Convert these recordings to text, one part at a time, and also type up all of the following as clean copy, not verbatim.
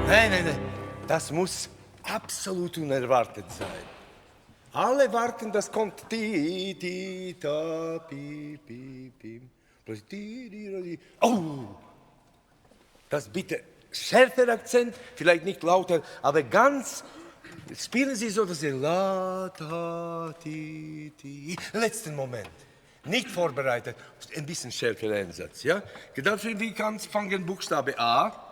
Nein. Das muss absolut unerwartet sein. Alle warten, das kommt. Oh! Das bitte schärfer Akzent, vielleicht nicht lauter, aber ganz. Spielen Sie so, dass Sie la, da, di. Letzten Moment. Nicht vorbereitet. Ein bisschen schärfer Einsatz, ja? Gedacht, wie ganz fangen Buchstabe A.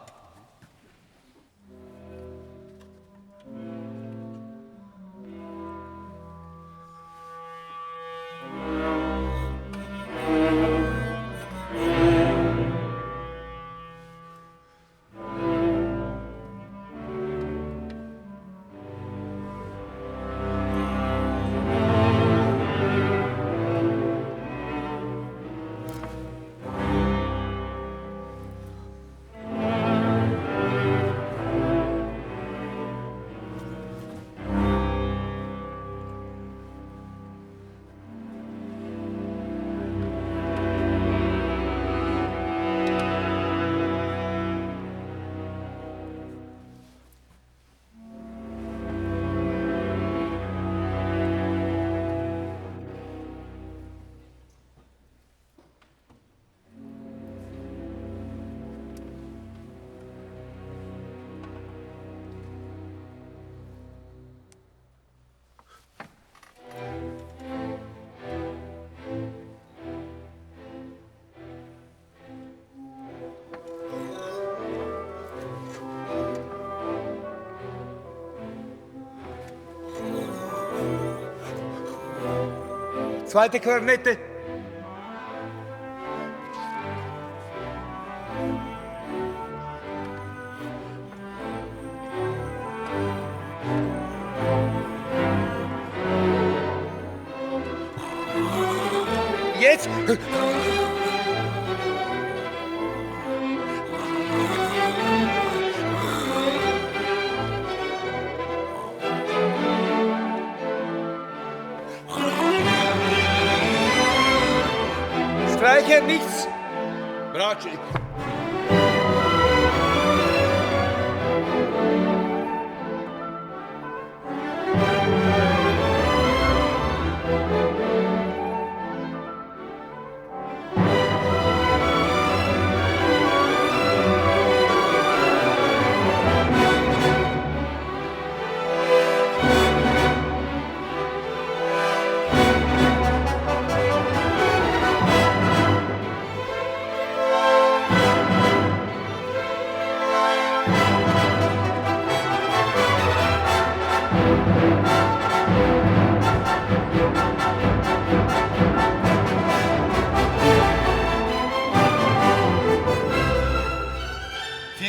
Zweite Klarinette. Jetzt. Streicher, nichts. Bratsche.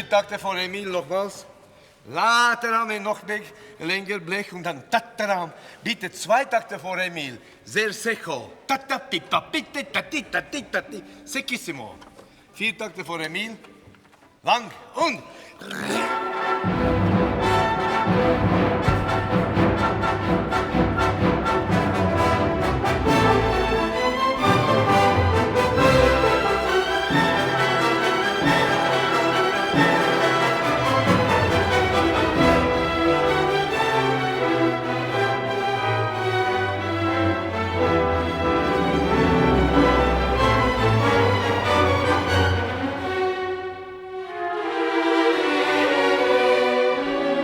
Takte vor Emil nochmals. Lateram noch länger Blech und dann Tataram. Bitte 2 Takte vor Emil. Sehr seco. Tati. Secchissimo. 4 Takte vor Emil. Lang und.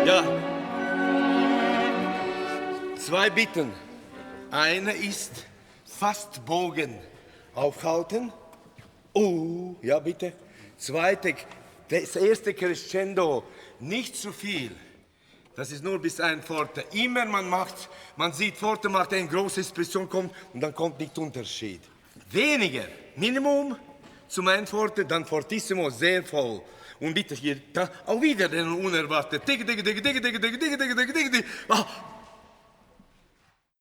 Ja, 2 Bitten. Eine ist fast Bogen aufhalten. Oh, ja bitte. Zweite, das erste Crescendo, nicht zu viel. Das ist nur bis ein Forte. Immer man sieht Forte macht eine große Expression kommt und dann kommt nicht Unterschied. Weniger, Minimum zum ein Forte, dann Fortissimo, sehr voll. Und bitte hier, da, auch wieder den unerwartet. Ah,